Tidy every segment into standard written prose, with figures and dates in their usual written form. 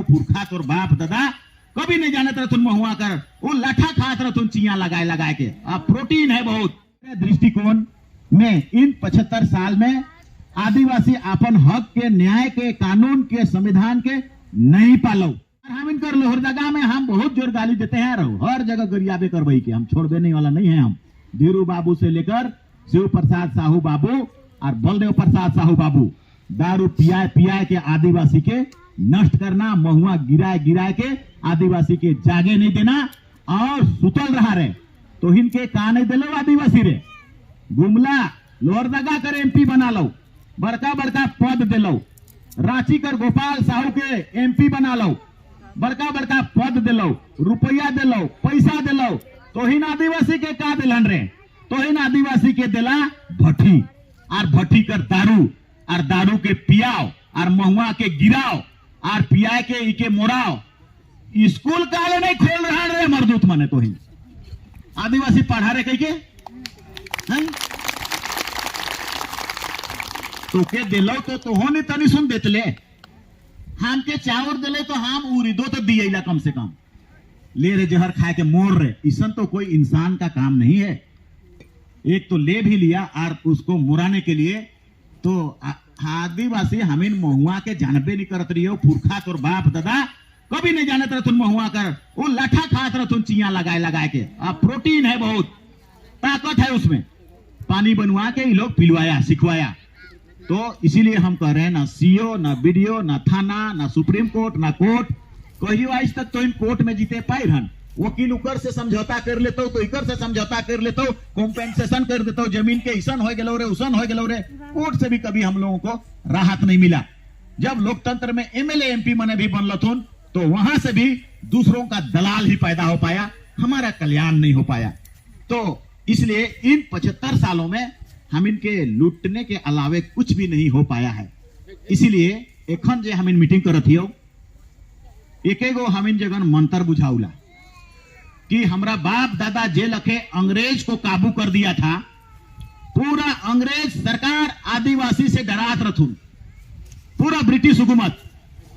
हो पुरखा तोर बाप दादा कभी नहीं जानत रहथुन महुआ कर वो लाठा खात रहथुन चिया लगाए लगाए के। अब प्रोटीन है बहुत। दृष्टिकोण में इन 75 साल में आदिवासी अपन हक के, न्याय के, कानून के, संविधान के नहीं पालो। हम इनकर लोहरदगा में हम बहुत जोर गाली देते हैं, हर जगह गरियाबे करबई के हम छोड़बे नहीं वाला नहीं है। हम धीरू बाबू से लेकर शिव प्रसाद साहू बाबू और बलदेव प्रसाद साहू बाबू दारू पियाए पियाए के आदिवासी के नष्ट करना, महुआ गिराए गिराए के आदिवासी के जागे नहीं देना और सुतल रहा रे तो इनके का नहीं दिलो आदिवासी रे। गुमला लोहरदगा कर एमपी बना लो, बड़का बड़का पद दिलो, रांची कर गोपाल साहू के एमपी बना लो, बड़का बड़का पद दिलो, रुपया दिलो, पैसा दिलो, तो हिन आदिवासी के का दिलन रे? तो हिन आदिवासी के दिला भट्टी और भट्टी कर दारू और दारू के पियाओ और महुआ के गिराओ और पिया के इके मोराओ। स्कूल काले नहीं खोल रहा रे मरदूत मने तो ही आदिवासी पढ़ा रे कह के तो के दिलो तो हो नहीं तनी सुन देतले हम के चावल दिले तो हम उरी दो तो दिए कम से कम ले रे जहर खाए के मोर रे। ईसन तो कोई इंसान का काम नहीं है। एक तो ले भी लिया और उसको मुराने के लिए तो आदिवासी हमीन महुआ के जानबे नहीं करत रही हो पुरखा तोर बाप दादा कभी नहीं जानत रहथुन महुआ कर वो लाठा खात रहथुन चिया लगाए लगाए के। अब प्रोटीन है बहुत, ताकत है उसमें। पानी बनवा के ये लोग पिलवाया सिखवाया। तो इसीलिए हम कह रहे हैं ना सीओ ना बीडीओ ना थाना ना सुप्रीम कोर्ट ना कोर्ट कहियो आज तक तो इन कोर्ट में जीते पाए रहन। वकील उकर से समझौता कर लेते तो इकर से समझौता कर लेते कॉम्पेंसेशन कर देते जमीन के ईसन हो गलो रे उसन हो गलो रे। कोर्ट से भी कभी हम लोगों को राहत नहीं मिला। जब लोकतंत्र में एमएलए एमपी मने भी बनलथुन तो वहां से भी दूसरों का दलाल ही पैदा हो पाया, हमारा कल्याण नहीं हो पाया। तो इसलिए इन 75 सालों में हम इनके लूटने के अलावे कुछ भी नहीं हो पाया है। इसीलिए एखन जे हम इन मीटिंग करत हियो एकेगो हम इन जगह मंत्र बुझाउला कि हमरा बाप दादा जे लखे अंग्रेज को काबू कर दिया था। पूरा अंग्रेज सरकार आदिवासी से डरात रथुन, पूरा ब्रिटिश हुकूमत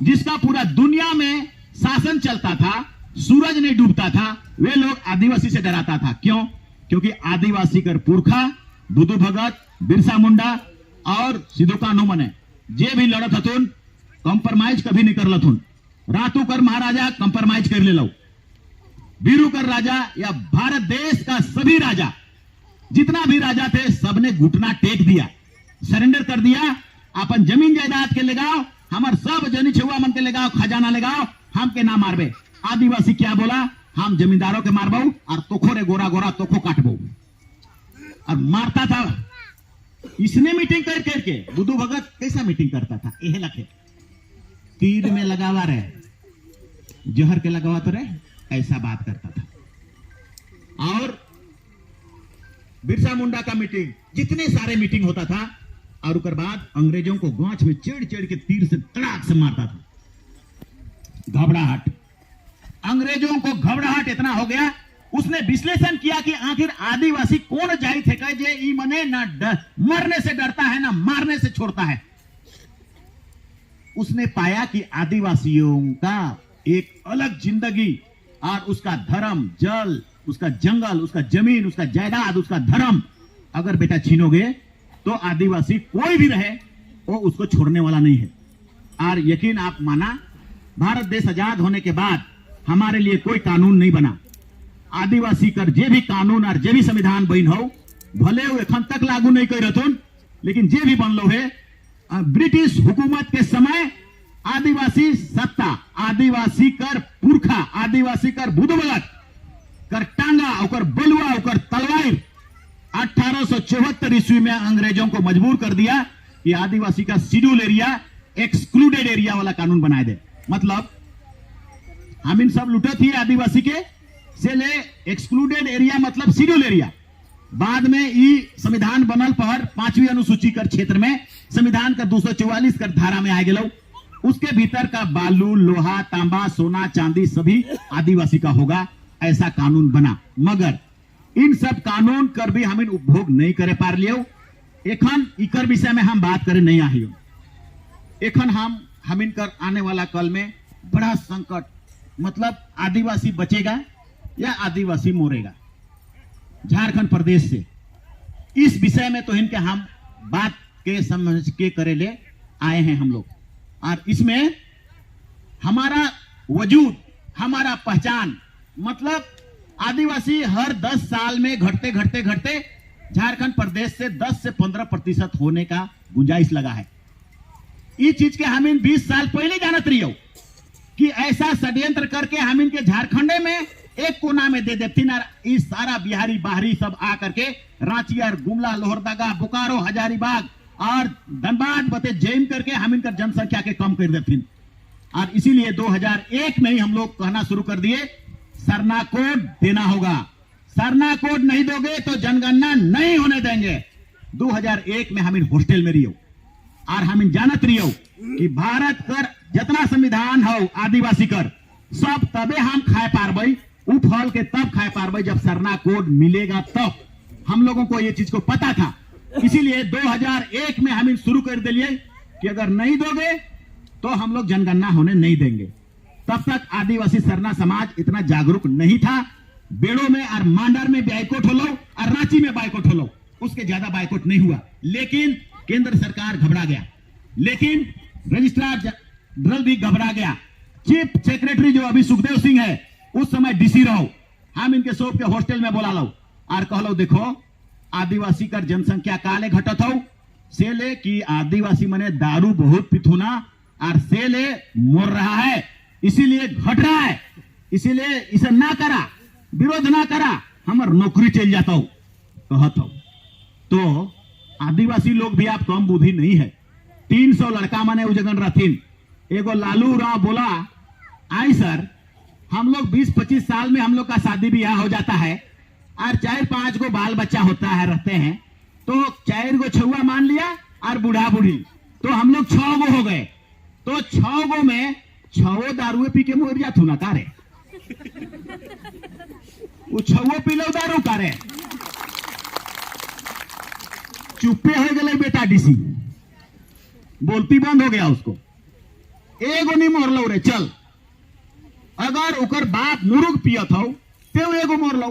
जिसका पूरा दुनिया में शासन चलता था, सूरज नहीं डूबता था, वे लोग आदिवासी से डराता था। क्यों? क्योंकि आदिवासी कर पुरखा बुद्धू भगत, बिरसा मुंडा और सिद्धू कान्हू मने जे भी लड़त हथुन कंप्रोमाइज कभी नहीं कर लथुन। रातू कर महाराजा कंप्रोमाइज कर ले लो, बीरू कर राजा या भारत देश का सभी राजा जितना भी राजा थे सबने घुटना टेक दिया, सरेंडर कर दिया। अपन जमीन जायदाद के लगाओ, हमार सब जनी छुआ मन के लगाओ, खजाना लगाओ, हम के ना मारबे। आदिवासी क्या बोला? हम जमींदारों के मारबो और तोखो रे गोरा गोरा तोखो काटबो। और मारता था इसने मीटिंग कर करके। बुद्धू भगत कैसा मीटिंग करता था? यह लखे तीर में लगावा रहे, जहर के लगावा तो रहे, ऐसा बात करता था। और बिरसा मुंडा का मीटिंग, जितने सारे मीटिंग होता था और उसके बाद अंग्रेजों को गांच में चिड़ चिड़ के तीर से तड़ाक से मारता था। घबराहट, अंग्रेजों को घबराहट इतना हो गया, उसने विश्लेषण किया कि आखिर आदिवासी कौन जाति थे जे ई मने ना मरने से डरता है ना मारने से छोड़ता है। उसने पाया कि आदिवासियों का एक अलग जिंदगी और उसका धर्म, जल, उसका जंगल, उसका जमीन, उसका जायदाद, उसका धर्म अगर बेटा छीनोगे तो आदिवासी कोई भी रहे वो उसको छोड़ने वाला नहीं है। और यकीन आप माना, भारत देश आजाद होने के बाद हमारे लिए कोई कानून नहीं बना। आदिवासी कर जे भी कानून और जे भी संविधान बन हो भले वो एखन तक लागू नहीं कर रथुन, लेकिन जे भी बनलो है ब्रिटिश हुकूमत के समय आदिवासी सत्ता, आदिवासी कर पुरखा, आदिवासी कर बुधबलक कर टांगा और बलुआ और तलवार 1874 ईस्वी में अंग्रेजों को मजबूर कर दिया कि आदिवासी का शेड्यूल एरिया, एक्सक्लूडेड एरिया वाला कानून बनाए दे। मतलब हम इन सब लुटत ही आदिवासी के से ले एक्सक्लूडेड एरिया मतलब शेड्यूल एरिया। बाद में ई संविधान बनल पर 5वीं अनुसूची कर क्षेत्र में संविधान का 244 कर धारा में आ गए। उसके भीतर का बालू, लोहा, तांबा, सोना, चांदी सभी आदिवासी का होगा, ऐसा कानून बना। मगर इन सब कानून कर भी हम उपभोग नहीं करे पार लियो। एखन इकर विषय में हम बात करे नहीं आई। एखन हम इनकर आने वाला कल में बड़ा संकट, मतलब आदिवासी बचेगा या आदिवासी मोरेगा झारखंड प्रदेश से। इस विषय में तो इनके हम बात के समझ के करे ले आए हैं हम लोग, और इसमें हमारा वजूद, हमारा पहचान, मतलब आदिवासी हर 10 साल में घटते घटते घटते झारखंड प्रदेश से 10 से 15% होने का गुंजाइश लगा है। इस चीज के हम इन 20 साल पहले जानत रही हो कि ऐसा षड्यंत्र करके हम इनके झारखंड में एक कोना में दे देती ना, इस सारा बिहारी बाहरी सब आ करके रांची और गुमला, लोहरदगा, बोकारो, हजारीबाग और धनबाद बते जैन करके हम इनका जनसंख्या के कम कर देती। और इसीलिए 2001 में ही हम लोग कहना शुरू कर दिए सरना कोड देना होगा, सरना कोड नहीं दोगे तो जनगणना नहीं होने देंगे। 2001 में हम इन हॉस्टल में रहियो और हम इन जानत रहियो कि भारत कर जितना संविधान हो आदिवासी कर सब तबे हम खाए पारबई, उ फल के तब खाए पारबई जब सरना कोड मिलेगा तब। हम लोगों को ये चीज को पता था, इसीलिए 2001 में हम इन शुरू कर दिए कि अगर नहीं दोगे तो हम लोग जनगणना होने नहीं देंगे। तब तक आदिवासी सरना समाज इतना जागरूक नहीं था। बेड़ो में और मांडर में बाइकआउट हो लो और रांची में बाइकआउट हो लो, उसके ज्यादा बाइकआउट नहीं हुआ। लेकिन केंद्र सरकार घबरा गया, लेकिन रजिस्ट्रार जनरल भी घबरा गया। चीफ सेक्रेटरी जो अभी सुखदेव सिंह है उस समय डीसी रहो, हम इनके सोप के हॉस्टल में बोला लो और कह लो देखो आदिवासी का जनसंख्या काले घटत हो से ले कि आदिवासी मने दारू बहुत पिथुना और से ले मोर रहा है, इसीलिए घट रहा है, इसीलिए इसे ना करा, विरोध ना करा, हमार नौकरी चल जाता हो कहत हो। तो आदिवासी लोग भी आप कम बुद्धि नहीं है। 300 लड़का मने उजगन रहतीन, एगो लालू राव बोला आई सर हम लोग 20-25 साल में हम लोग का शादी ब्याह हो जाता है और 4-5 गो बाल बच्चा होता है, रहते हैं, तो 4 गो छुआ मान लिया और बूढ़ा बूढ़ी, तो हम लोग 6 गो हो गए, तो 6 गो में 6 दारू पी के मोर जात ना कारे, वो 6 पी लो दारू कारे। चुप्पे हो गए बेटा, डीसी बोलती बंद हो गया उसको, एगो नहीं मोर लो रे चल, अगर उकर बाप मुर्ग पियत हो तो एगो मोर लो,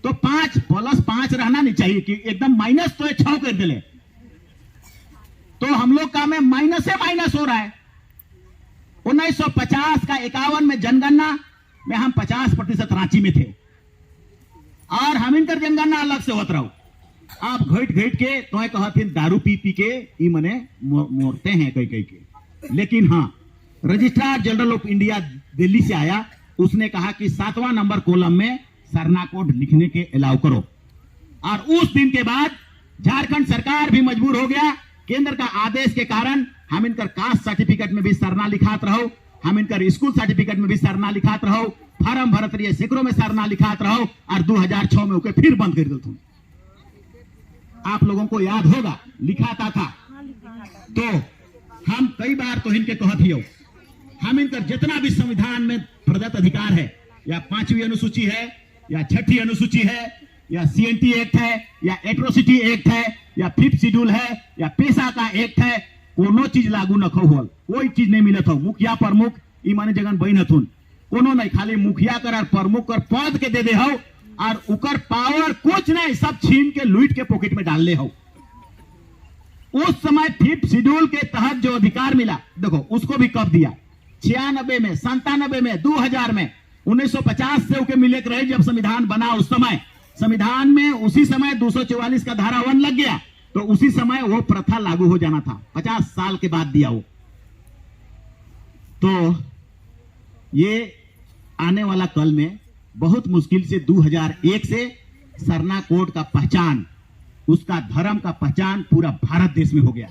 तो 5 + 5 रहना नहीं चाहिए कि एकदम माइनस, तो 6 कर दिले, तो हम लोग का में माइनस से माइनस हो रहा है। 1950 का 51 में जनगणना में हम 50% रांची में थे और हम इनकर जनगणना अलग से होत रहो। आप घट घट के तो कहते दारू पी पी के ई मने मोरते हैं कई कई के। लेकिन हाँ, registrar general of India Delhi से आया, उसने कहा कि 7वां नंबर कॉलम में सरना कोड लिखने के अलाउ करो, और उस दिन के बाद झारखंड सरकार भी मजबूर हो गया। केंद्र का आदेश के कारण हम इनकर कास्ट सर्टिफिकेट में भी सरना लिखात रहो, हम इनकर स्कूल सर्टिफिकेट में भी सरना लिखात रहो, फार्म भरत रहिए सैकड़ों में सरना लिखात रहो, और 2006 में उके फिर बंद कर दिल। आप लोगों को याद होगा लिखाता था, तो हम कई बार तो इनके कहत ही हो, हम इनकर जितना भी संविधान में प्रदत्त अधिकार है, या 5वीं अनुसूची है, या 6ठी अनुसूची है, या CNT एक्ट है, या एट्रोसिटी एक्ट है, या 5th शेड्यूल है, या पेशा का एक्ट है, कोनो चीज लागू न हो, कोई चीज नहीं मिलत हो। मुखिया प्रमुख ई माने जगन बहन हथुन, कोनो नहीं, खाली मुखिया कर और प्रमुख कर पद के दे दे हो, और उकर पावर कुछ नहीं, सब छीन के लूट के पॉकेट में डाल ले हो। उस समय 5th शेड्यूल के तहत जो अधिकार मिला, देखो उसको भी कब दिया, 96 में, 97 में, 2000 में, 1950 से उके मिले रहे जब संविधान बना। उस समय संविधान में उसी समय 244 का धारा 1 लग गया, तो उसी समय वो प्रथा लागू हो जाना था, 50 साल के बाद दिया वो। तो ये आने वाला कल में बहुत मुश्किल से 2001 से सरना कोड का पहचान, उसका धर्म का पहचान पूरा भारत देश में हो गया।